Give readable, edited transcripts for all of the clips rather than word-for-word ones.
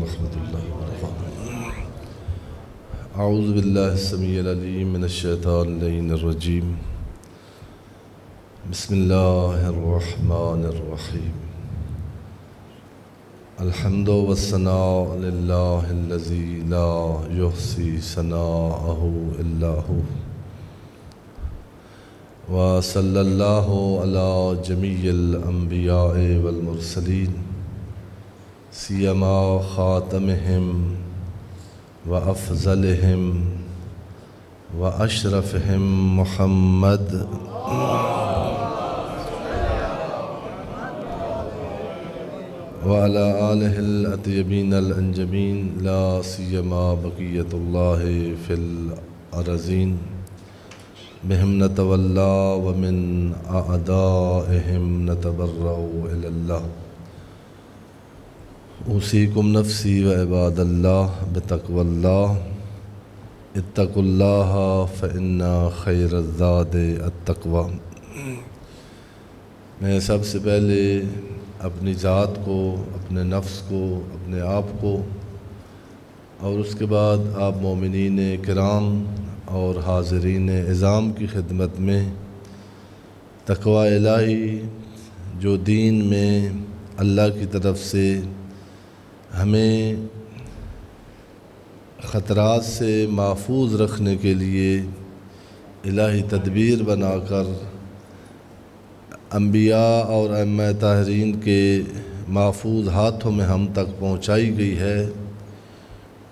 ورحمۃ اللہ وبرکاتہ۔ اعوذ باللہ السمیع العلیم من الشیطان اللعین الرجیم۔ بسم اللہ الرحمن الرحیم۔ الحمد والثناء للہ الذی لا یحصی ثناءہ الا ہو، وصلی اللہ علی جمیع الانبیاء والمرسلین سیما خاتمہم وافضلہم واشرفہم محمد وعلی آلہ الاطیبین الانجمین، لا سیما بقیۃ اللہ فی الارضین، بہم نتولا ومن اعدائہم نتبرأ الی اللہ۔ اوصیکم نفسی و عباد اللہ بتقوی اللہ، اتقوا اللہ فإن خیر الزاد التقوی۔ میں سب سے پہلے اپنی ذات کو، اپنے نفس کو، اپنے آپ کو، اور اس کے بعد آپ مومنین کرام اور حاضرین عظام کی خدمت میں تقوی الہی جو دین میں اللہ کی طرف سے ہمیں خطرات سے محفوظ رکھنے کے لیے الہی تدبیر بنا کر انبیاء اور ائمہ طاہرین کے محفوظ ہاتھوں میں ہم تک پہنچائی گئی ہے،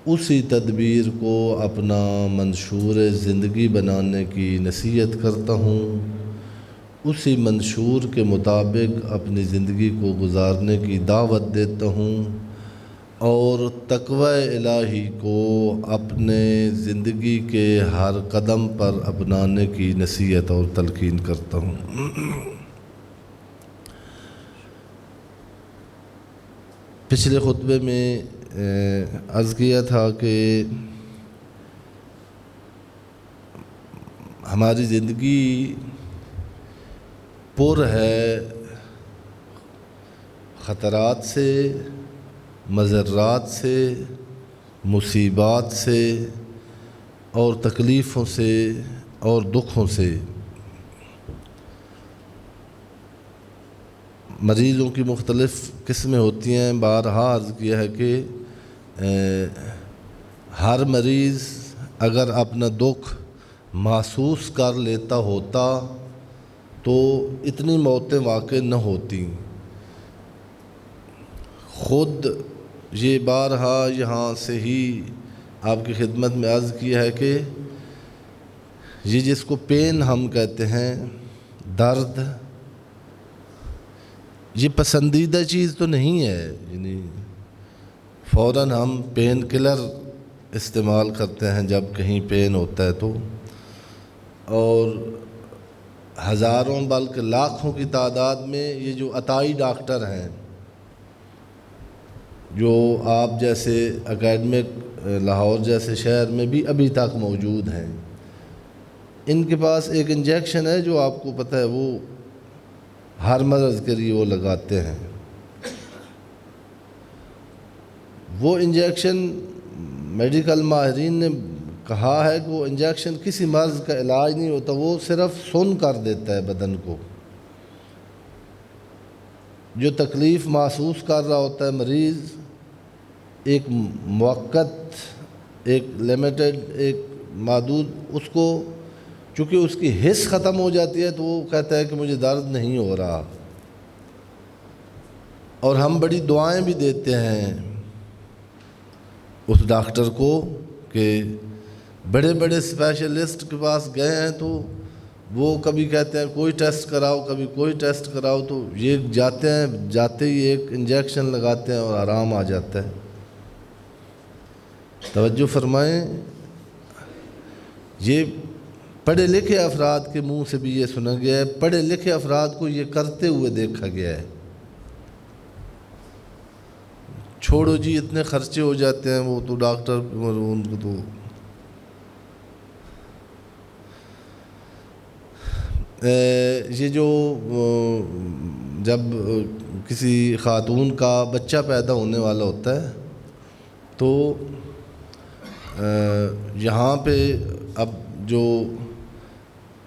اسی تدبیر کو اپنا منشور زندگی بنانے کی نصیحت کرتا ہوں، اسی منشور کے مطابق اپنی زندگی کو گزارنے کی دعوت دیتا ہوں، اور تقوی الہی کو اپنے زندگی کے ہر قدم پر اپنانے کی نصیحت اور تلقین کرتا ہوں۔ پچھلے خطبے میں عرض کیا تھا کہ ہماری زندگی پر ہے خطرات سے، مضرات سے، مصیبات سے اور تکلیفوں سے اور دکھوں سے۔ مریضوں کی مختلف قسمیں ہوتی ہیں، بارہا عرض کیا ہے کہ ہر مریض اگر اپنا دکھ محسوس کر لیتا ہوتا تو اتنی موتیں واقع نہ ہوتی۔ خود یہ بارہا یہاں سے ہی آپ کی خدمت میں عرض کیا ہے کہ یہ جس کو پین ہم کہتے ہیں، درد، یہ پسندیدہ چیز تو نہیں ہے، یعنی فوراً ہم پین کلر استعمال کرتے ہیں جب کہیں پین ہوتا ہے تو، اور ہزاروں بلکہ لاکھوں کی تعداد میں یہ جو عطائی ڈاکٹر ہیں، جو آپ جیسے اکیڈمک لاہور جیسے شہر میں بھی ابھی تک موجود ہیں، ان کے پاس ایک انجیکشن ہے جو آپ کو پتہ ہے، وہ ہر مرض کے لیے وہ لگاتے ہیں۔ وہ انجیکشن میڈیکل ماہرین نے کہا ہے کہ وہ انجیکشن کسی مرض کا علاج نہیں ہوتا، وہ صرف سن کر دیتا ہے بدن کو۔ جو تکلیف محسوس کر رہا ہوتا ہے مریض، ایک موقت، ایک لیمیٹڈ، ایک محدود، اس کو چونکہ اس کی حس ختم ہو جاتی ہے تو وہ کہتا ہے کہ مجھے درد نہیں ہو رہا، اور ہم بڑی دعائیں بھی دیتے ہیں اس ڈاکٹر کو کہ بڑے بڑے اسپیشلسٹ کے پاس گئے ہیں تو وہ کبھی کہتے ہیں کوئی ٹیسٹ کراؤ، کبھی کوئی ٹیسٹ کراؤ، تو یہ جاتے ہی ایک انجیکشن لگاتے ہیں اور آرام آ جاتا ہے۔ توجہ فرمائیں، یہ پڑھے لکھے افراد کے منہ سے بھی یہ سنا گیا ہے، پڑھے لکھے افراد کو یہ کرتے ہوئے دیکھا گیا ہے۔ چھوڑو جی اتنے خرچے ہو جاتے ہیں، وہ تو ڈاکٹر ان کو تو یہ جو جب کسی خاتون کا بچہ پیدا ہونے والا ہوتا ہے تو یہاں پہ اب جو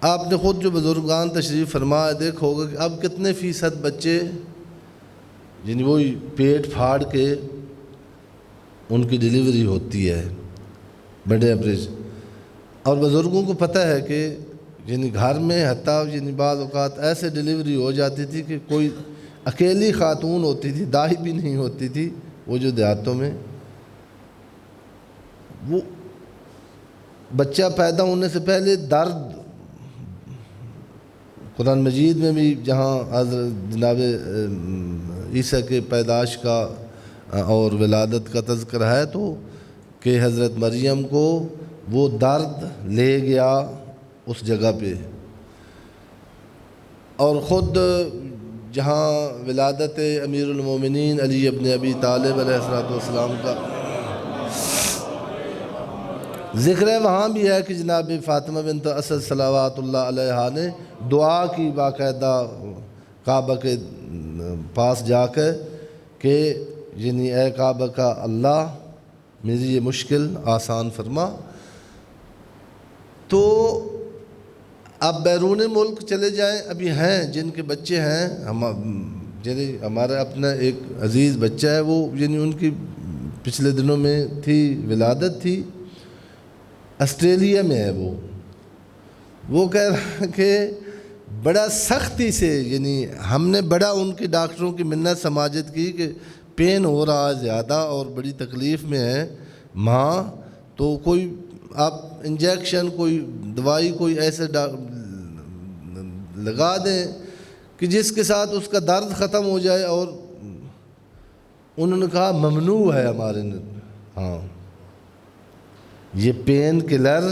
آپ نے خود جو بزرگان تشریف فرمایا دیکھا ہوگا کہ اب کتنے فیصد بچے یعنی وہی پیٹ پھاڑ کے ان کی ڈیلیوری ہوتی ہے بڑے ایوریج. اور بزرگوں کو پتہ ہے کہ یعنی گھر میں حتیٰ یعنی بعض اوقات ایسے ڈیلیوری ہو جاتی تھی کہ کوئی اکیلی خاتون ہوتی تھی، دائی بھی نہیں ہوتی تھی. وہ جو دیہاتوں میں وہ بچہ پیدا ہونے سے پہلے درد، قرآن مجید میں بھی جہاں حضرت جناب عیسیٰ کے پیدائش کا اور ولادت کا تذکرہ ہے تو کہ حضرت مریم کو وہ درد لے گیا اس جگہ پہ. اور خود جہاں ولادت امیر المومنین علی ابن ابی طالب علیہ السلام کا ذکر ہے، وہاں بھی ہے کہ جناب فاطمہ بنت اسد صلوات اللہ علیہا نے دعا کی باقاعدہ کعبہ کے پاس جا کر کہ یعنی اے کعبہ کا اللہ میری یہ مشکل آسان فرما. تو اب بیرون ملک چلے جائیں، ابھی ہیں جن کے بچے ہیں، یعنی ہمارا اپنا ایک عزیز بچہ ہے، وہ یعنی ان کی پچھلے دنوں میں تھی ولادت تھی، آسٹریلیا میں ہے. وہ کہہ رہا کہ بڑا سختی سے یعنی ہم نے بڑا ان کے ڈاکٹروں کی منت سماجت کی کہ پین ہو رہا ہے زیادہ اور بڑی تکلیف میں ہے ماں، تو کوئی آپ انجیکشن کوئی دوائی کوئی ایسے لگا دیں کہ جس کے ساتھ اس کا درد ختم ہو جائے. اور انہوں نے کہا ممنوع ہے ہمارے ہاں یہ پین کلر،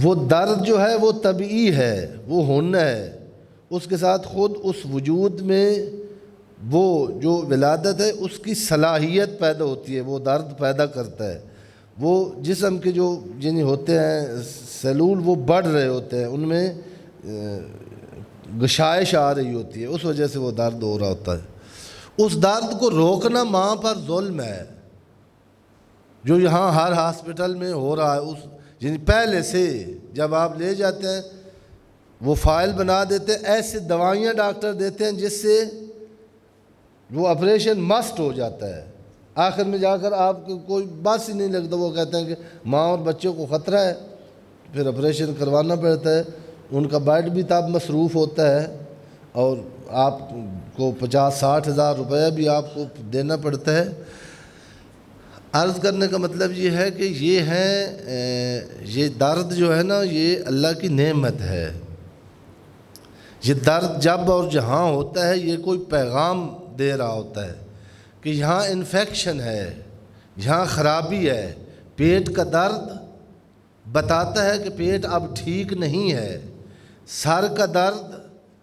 وہ درد جو ہے وہ طبعی ہے، وہ ہونا ہے، اس کے ساتھ خود اس وجود میں وہ جو ولادت ہے اس کی صلاحیت پیدا ہوتی ہے، وہ درد پیدا کرتا ہے. وہ جسم کے جو یعنی ہوتے ہیں سیلول وہ بڑھ رہے ہوتے ہیں، ان میں گشائش آ رہی ہوتی ہے، اس وجہ سے وہ درد ہو رہا ہوتا ہے. اس درد کو روکنا ماں پر ظلم ہے جو یہاں ہر ہاسپٹل میں ہو رہا ہے. اس یعنی پہلے سے جب آپ لے جاتے ہیں وہ فائل بنا دیتے ہیں، ایسے دوائیاں ڈاکٹر دیتے ہیں جس سے وہ آپریشن مسٹ ہو جاتا ہے. آخر میں جا کر آپ کو کوئی بس ہی نہیں لگتا، وہ کہتے ہیں کہ ماں اور بچوں کو خطرہ ہے، پھر آپریشن کروانا پڑتا ہے. ان کا بیڈ بھی تب مصروف ہوتا ہے اور آپ کو 50-60 ہزار روپیہ بھی آپ کو دینا پڑتا ہے. عرض کرنے کا مطلب یہ ہے کہ یہ درد جو ہے نا یہ اللہ کی نعمت ہے. یہ درد جب اور جہاں ہوتا ہے یہ کوئی پیغام دے رہا ہوتا ہے کہ یہاں انفیکشن ہے، یہاں خرابی ہے. پیٹ کا درد بتاتا ہے کہ پیٹ اب ٹھیک نہیں ہے. سر کا درد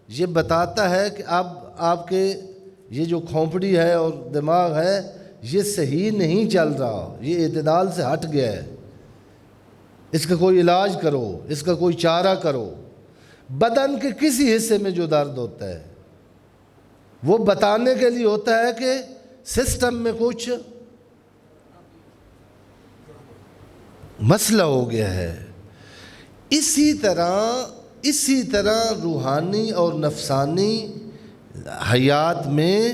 یہ بتاتا ہے کہ اب آپ کے یہ جو کھوپڑی ہے اور دماغ ہے یہ صحیح نہیں چل رہا، یہ اعتدال سے ہٹ گیا ہے، اس کا کوئی علاج کرو، اس کا کوئی چارہ کرو. بدن کے کسی حصے میں جو درد ہوتا ہے وہ بتانے کے لیے ہوتا ہے کہ سسٹم میں کچھ مسئلہ ہو گیا ہے. اسی طرح روحانی اور نفسانی حیات میں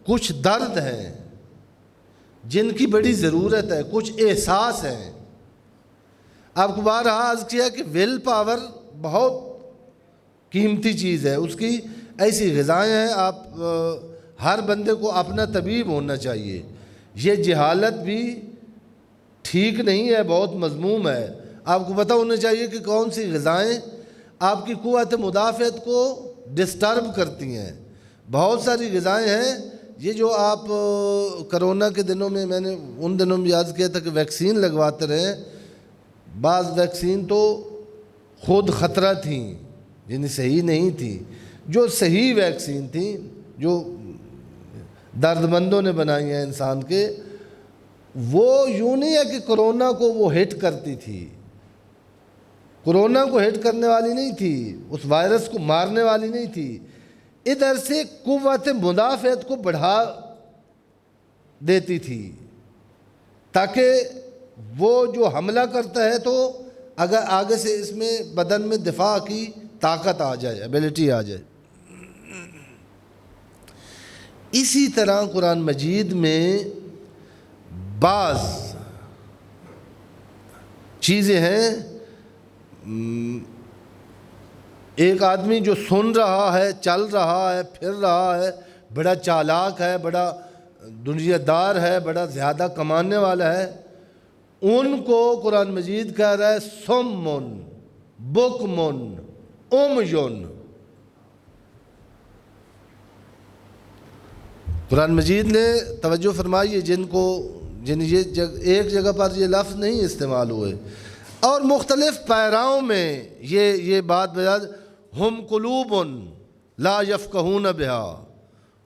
کچھ درد ہیں جن کی بڑی ضرورت ہے، کچھ احساس ہیں. آپ کو بار عرض کیا کہ ول پاور بہت قیمتی چیز ہے، اس کی ایسی غذائیں ہیں. آپ ہر بندے کو اپنا طبیب ہونا چاہیے. یہ جہالت بھی ٹھیک نہیں ہے، بہت مذموم ہے. آپ کو پتہ ہونا چاہیے کہ کون سی غذائیں آپ کی قوت مدافعت کو ڈسٹرب کرتی ہیں. بہت ساری غذائیں ہیں یہ جو آپ کرونا کے دنوں میں نے ان دنوں میں یاد کیا تھا کہ ویکسین لگواتے رہے. بعض ویکسین تو خود خطرہ تھیں، یعنی صحیح نہیں تھی. جو صحیح ویکسین تھیں جو درد مندوں نے بنائی ہیں انسان کے، وہ یوں نہیں ہے کہ کرونا کو وہ ہٹ کرتی تھی، کرونا کو ہٹ کرنے والی نہیں تھی، اس وائرس کو مارنے والی نہیں تھی. ادھر سے قوت مدافعت کو بڑھا دیتی تھی. تاکہ وہ جو حملہ کرتا ہے تو اگر آگے سے اس میں بدن میں دفاع کی طاقت آ جائے، ایبلٹی آ جائے۔ اسی طرح قرآن مجید میں بعض چیزیں ہیں، ایک آدمی جو سن رہا ہے، چل رہا ہے، پھر رہا ہے، بڑا چالاک ہے، بڑا دنیا دار ہے، بڑا زیادہ کمانے والا ہے، ان کو قرآن مجید کہہ رہا ہے سمن بکمن امیون۔ قرآن مجید نے توجہ فرمائی ہے جن یہ ایک جگہ پر یہ لفظ نہیں استعمال ہوئے، اور مختلف پیراؤں میں یہ بات بیان، ہم قلوب لا یفقہون بہا،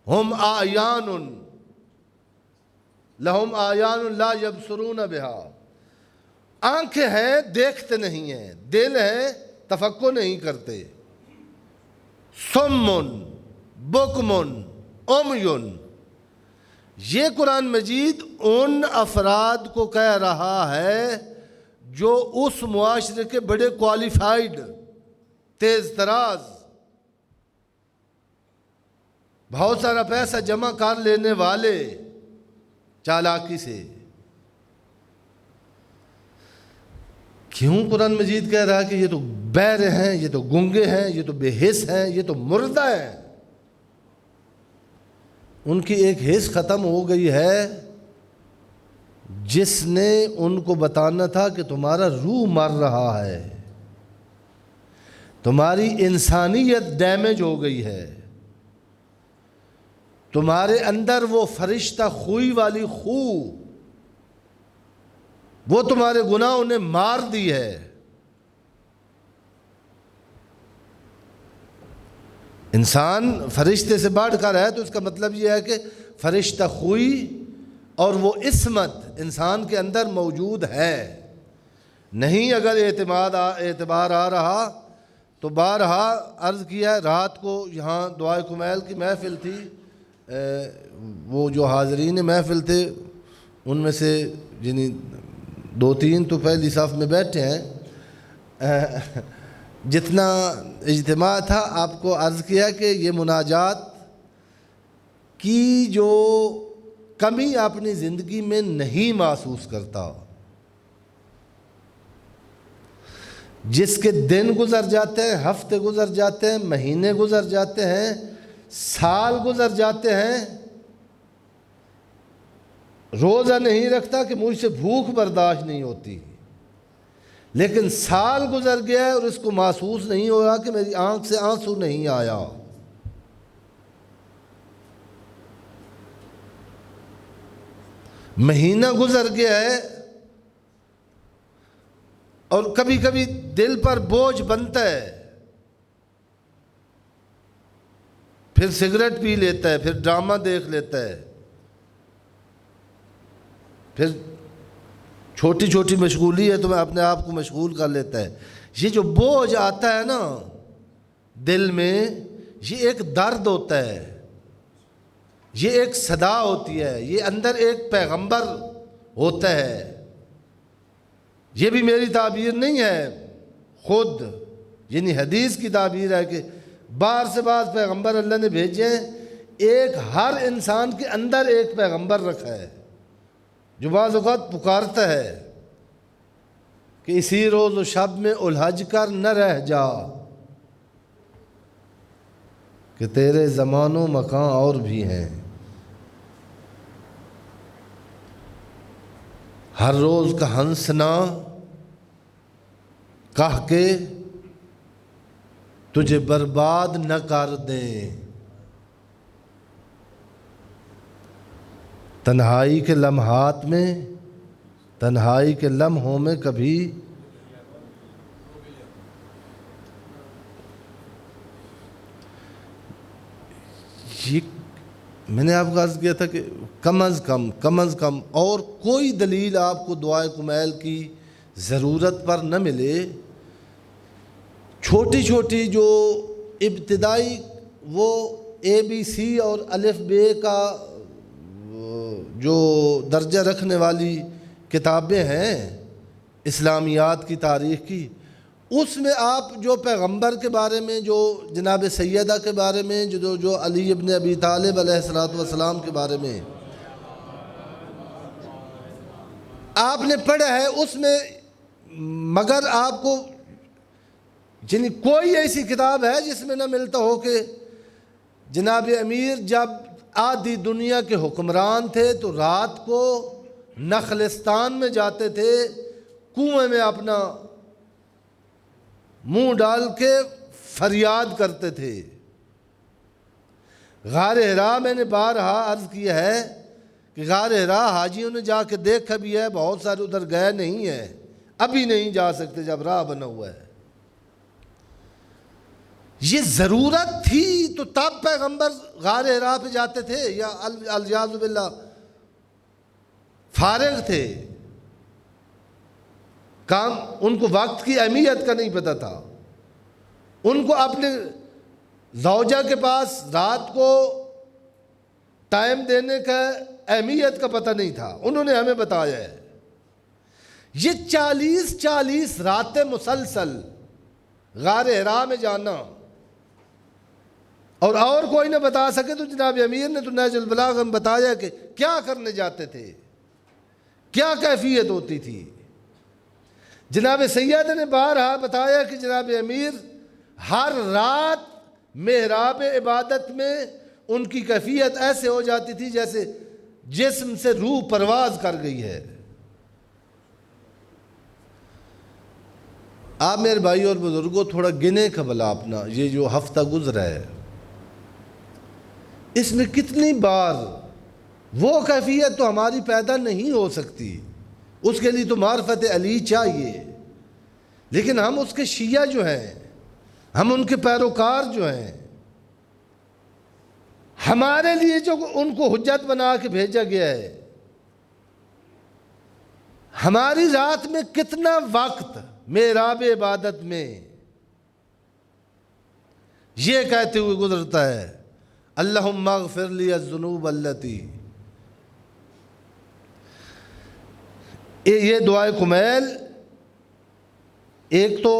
ہم اعیان لہم اعیان لا یبصرون بہا، آنکھیں ہیں دیکھتے نہیں ہیں، دل ہے تفکر نہیں کرتے۔ سمن بکمن امیون، یہ قرآن مجید ان افراد کو کہہ رہا ہے جو اس معاشرے کے بڑے کوالیفائیڈ، تیز تراز، بہت سارا پیسہ جمع کر لینے والے، چالاکی سے۔ کیوں قرآن مجید کہہ رہا ہے کہ یہ تو بہرے ہیں، یہ تو گنگے ہیں، یہ تو بے حس ہیں، یہ تو مردہ ہیں؟ ان کی ایک حس ختم ہو گئی ہے جس نے ان کو بتانا تھا کہ تمہارا روح مر رہا ہے، تمہاری انسانیت ڈیمیج ہو گئی ہے، تمہارے اندر وہ فرشتہ خوئی والی خو، وہ تمہارے گناہوں نے مار دی ہے۔ انسان فرشتے سے بڑھ کر ہے تو اس کا مطلب یہ ہے کہ فرشتہ خوئی اور وہ عصمت انسان کے اندر موجود ہے۔ نہیں اگر اعتبار آ رہا تو بارہا عرض کیا ہے، رات کو یہاں دعائے کمیل کی محفل تھی، وہ جو حاضرین محفل تھے ان میں سے جنہیں 2-3 تو پہلی صف میں بیٹھے ہیں، جتنا اجتماع تھا آپ کو عرض کیا کہ یہ مناجات کی جو کمی اپنی زندگی میں نہیں محسوس کرتا، جس کے دن گزر جاتے ہیں، ہفتے گزر جاتے ہیں، مہینے گزر جاتے ہیں، سال گزر جاتے ہیں، روزہ نہیں رکھتا کہ مجھ سے بھوک برداشت نہیں ہوتی، لیکن سال گزر گیا ہے اور اس کو محسوس نہیں ہو رہا کہ میری آنکھ سے آنسو نہیں آیا۔ مہینہ گزر گیا ہے اور کبھی کبھی دل پر بوجھ بنتا ہے، پھر سگریٹ پی لیتا ہے، پھر ڈرامہ دیکھ لیتا ہے، پھر چھوٹی چھوٹی مشغولی ہے تو میں اپنے آپ کو مشغول کر لیتا ہے۔ یہ جو بوجھ آتا ہے نا دل میں، یہ ایک درد ہوتا ہے، یہ ایک صدا ہوتی ہے، یہ اندر ایک پیغمبر ہوتا ہے۔ یہ بھی میری تعبیر نہیں ہے، خود یعنی حدیث کی تعبیر ہے کہ باہر سے بعض پیغمبر اللہ نے بھیجے ہیں، ایک ہر انسان کے اندر ایک پیغمبر رکھا ہے جو بعض اوقات پکارتا ہے کہ اسی روز و شب میں الحج کر نہ رہ جا، کہ تیرے زمان و مکان اور بھی ہیں۔ ہر روز کا ہنسنا کہہ کے تجھے برباد نہ کر دیں، تنہائی کے لمحات میں، تنہائی کے لمحوں میں کبھی یہ میں نے آپ کو عرض کیا تھا کہ کم از کم اور کوئی دلیل آپ کو دعائے کمیل کی ضرورت پر نہ ملے، چھوٹی چھوٹی جو ابتدائی وہ ABC اور الف ب کا جو درجہ رکھنے والی کتابیں ہیں اسلامیات کی تاریخ کی، اس میں آپ جو پیغمبر کے بارے میں، جو جناب سیدہ کے بارے میں، جو علی ابن ابی طالب علیہ السلام کے بارے میں آپ نے پڑھا ہے، اس میں مگر آپ کو یعنی کوئی ایسی کتاب ہے جس میں نہ ملتا ہو کہ جناب امیر جب آدھی دنیا کے حکمران تھے تو رات کو نخلستان میں جاتے تھے، کنویں میں اپنا منہ ڈال کے فریاد کرتے تھے۔ غار حرا میں نے بارہا عرض کیا ہے کہ غار حرا حاجیوں نے جا کے دیکھا بھی ہے، بہت سارے ادھر گئے نہیں ہیں، ابھی نہیں جا سکتے جب راہ بنا ہوا ہے۔ یہ ضرورت تھی تو تب پیغمبر غار حرا پہ جاتے تھے یا الیاذ باللہ فارغ تھے؟ کام ان کو وقت کی اہمیت کا نہیں پتہ تھا، ان کو اپنے زوجہ کے پاس رات کو ٹائم دینے کا اہمیت کا پتہ نہیں تھا، انہوں نے ہمیں بتایا ہے۔ یہ 40 راتیں مسلسل غار حرا میں جانا، اور کوئی نہ بتا سکے تو جناب امیر نے تو نہج البلاغہ میں بتایا کہ کیا کرنے جاتے تھے، کیا کیفیت ہوتی تھی۔ جناب سیدہ نے بارہا بتایا کہ جناب امیر ہر رات محراب عبادت میں ان کی کیفیت ایسے ہو جاتی تھی جیسے جسم سے روح پرواز کر گئی ہے۔ آپ میرے بھائی اور بزرگوں تھوڑا گنے کا بھلا اپنا یہ جو ہفتہ گزرا ہے، اس میں کتنی بار وہ کیفیت تو ہماری پیدا نہیں ہو سکتی، اس کے لیے تو معرفت علی چاہیے، لیکن ہم اس کے شیعہ جو ہیں، ہم ان کے پیروکار جو ہیں، ہمارے لیے جو ان کو حجت بنا کے بھیجا گیا ہے، ہماری رات میں کتنا وقت محراب عبادت میں یہ کہتے ہوئے گزرتا ہے اللہم اغفر لی الذنوب التی، یہ دعائے کمیل ایک تو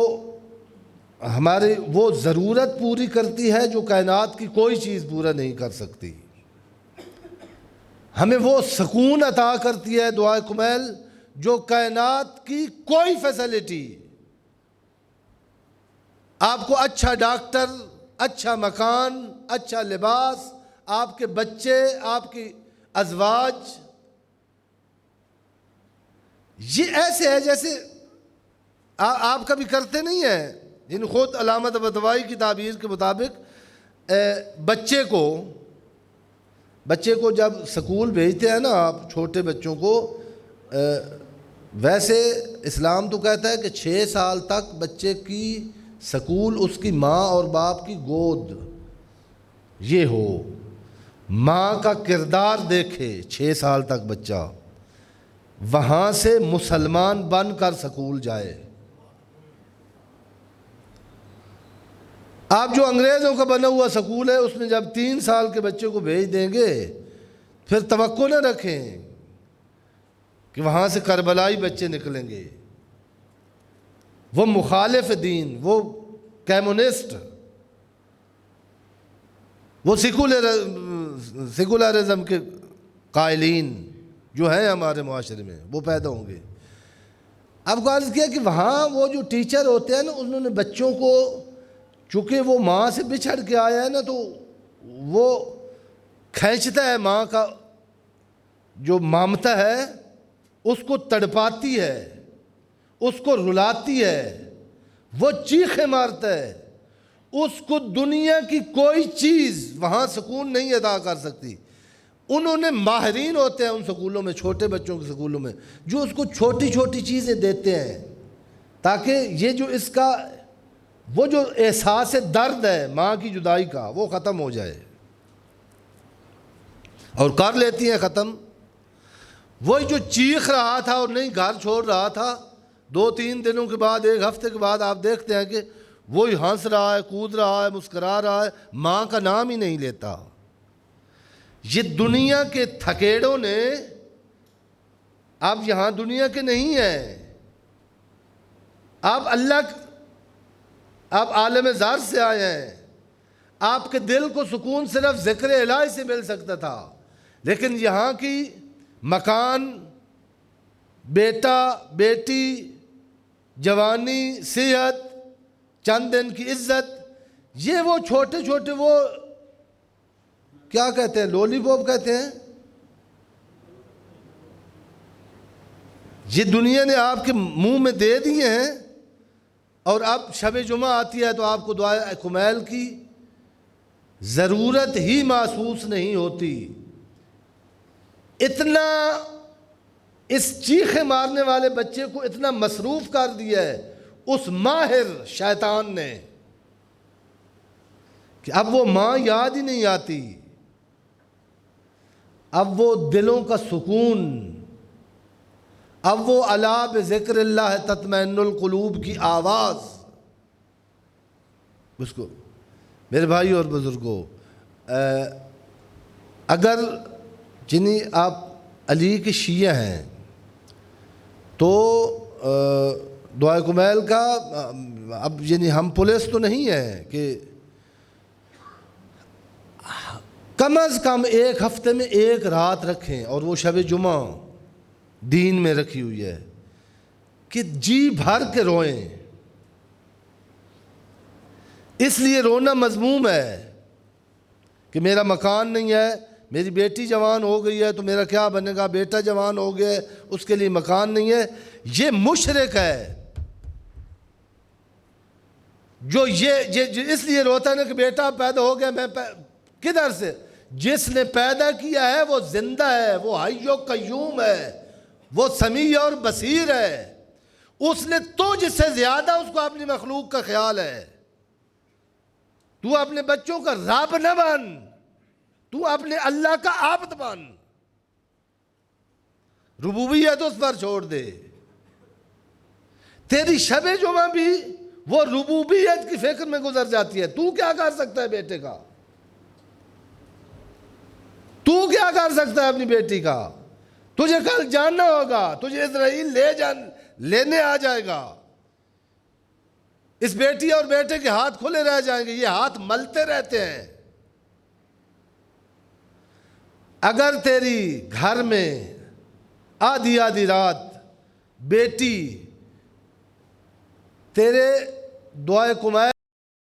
ہماری وہ ضرورت پوری کرتی ہے جو کائنات کی کوئی چیز پورا نہیں کر سکتی، ہمیں وہ سکون عطا کرتی ہے دعائے کمیل جو کائنات کی کوئی فیسلٹی، آپ کو اچھا ڈاکٹر، اچھا مکان، اچھا لباس، آپ کے بچے، آپ کی ازواج، یہ ایسے ہے جیسے آپ کبھی کرتے نہیں ہیں، یعنی خود علامہ طباطبائی کی تعبیر کے مطابق بچے کو جب سکول بھیجتے ہیں نا آپ چھوٹے بچوں کو، ویسے اسلام تو کہتا ہے کہ 6 سال تک بچے کی سکول اس کی ماں اور باپ کی گود یہ ہو، ماں کا کردار دیکھے 6 سال تک بچہ، وہاں سے مسلمان بن کر سکول جائے۔ آپ جو انگریزوں کا بنا ہوا سکول ہے اس میں جب 3 سال کے بچے کو بھیج دیں گے پھر توقع نہ رکھیں کہ وہاں سے کربلائی بچے نکلیں گے، وہ مخالف دین، وہ کمیونسٹ، وہ سیکولرزم کے قائلین جو ہیں ہمارے معاشرے میں وہ پیدا ہوں گے۔ آپ کو عرض کیا کہ وہاں وہ جو ٹیچر ہوتے ہیں نا، انہوں نے بچوں کو، چونکہ وہ ماں سے بچھڑ کے آیا ہے نا، تو وہ کھینچتا ہے، ماں کا جو مامتا ہے اس کو تڑپاتی ہے، اس کو رلاتی ہے، وہ چیخیں مارتا ہے، اس کو دنیا کی کوئی چیز وہاں سکون نہیں عطا کر سکتی۔ انہوں نے ماہرین ہوتے ہیں ان سکولوں میں، چھوٹے بچوں کے سکولوں میں، جو اس کو چھوٹی چھوٹی چیزیں دیتے ہیں تاکہ یہ جو اس کا وہ جو احساس درد ہے ماں کی جدائی کا وہ ختم ہو جائے، اور کر لیتی ہیں ختم۔ وہی جو چیخ رہا تھا اور نہیں گھر چھوڑ رہا تھا، 2-3 دنوں کے بعد، 1 ہفتے کے بعد آپ دیکھتے ہیں کہ وہی ہنس رہا ہے، کود رہا ہے، مسکرا رہا ہے، ماں کا نام ہی نہیں لیتا۔ یہ دنیا کے تھکیڑوں نے آپ یہاں دنیا کے نہیں ہیں، آپ آپ عالم ذات سے آئے ہیں۔ آپ کے دل کو سکون صرف ذکر الہی سے مل سکتا تھا، لیکن یہاں کی مکان، بیٹا بیٹی، جوانی، صحت، چند دن کی عزت، یہ وہ چھوٹے چھوٹے وہ کیا کہتے ہیں، لولی پاپ کہتے ہیں، یہ دنیا نے آپ کے منہ میں دے دیے ہیں، اور اب شب جمعہ آتی ہے تو آپ کو دعائے کمیل کی ضرورت ہی محسوس نہیں ہوتی۔ اتنا اس چیخے مارنے والے بچے کو اتنا مصروف کر دیا ہے اس ماہر شیطان نے کہ اب وہ ماں یاد ہی نہیں آتی، اب وہ دلوں کا سکون، اب وہ الا بذکر اللہ تطمئن القلوب کی آواز، اس کو میرے بھائی اور بزرگوں، اگر جنہیں آپ علی کے شیعہ ہیں تو دعائے کمیل کا اب یعنی ہم پولیس تو نہیں ہے کہ کم از کم ایک ہفتے میں ایک رات رکھیں، اور وہ شب جمعہ دین میں رکھی ہوئی ہے کہ جی بھر کے روئیں۔ اس لیے رونا مذموم ہے کہ میرا مکان نہیں ہے، میری بیٹی جوان ہو گئی ہے تو میرا کیا بنے گا، بیٹا جوان ہو گیا ہے اس کے لیے مکان نہیں ہے۔ یہ مشرک ہے جو یہ اس لیے روتا ہے نا کہ بیٹا پیدا ہو گیا، میں کدھر سے؟ جس نے پیدا کیا ہے وہ زندہ ہے، وہ حی و قیوم ہے، وہ سمیع اور بصیر ہے، اس نے تو جس سے زیادہ اس کو اپنی مخلوق کا خیال ہے۔ تو اپنے بچوں کا رب نہ بن، تو اپنے اللہ کا عبد بن، ربوبیت اس پر چھوڑ دے۔ تیری شب جمعہ بھی وہ ربوبیت کی فکر میں گزر جاتی ہے۔ تو کیا کر سکتا ہے بیٹے کا؟ تو کیا کر سکتا ہے اپنی بیٹی کا؟ تجھے کل جاننا ہوگا، تجھے اسرائیل لینے آ جائے گا، اس بیٹی اور بیٹے کے ہاتھ کھلے رہ جائیں گے، یہ ہاتھ ملتے رہتے ہیں۔ اگر تیری گھر میں آدھی آدھی رات بیٹی تیرے دعائے کمیل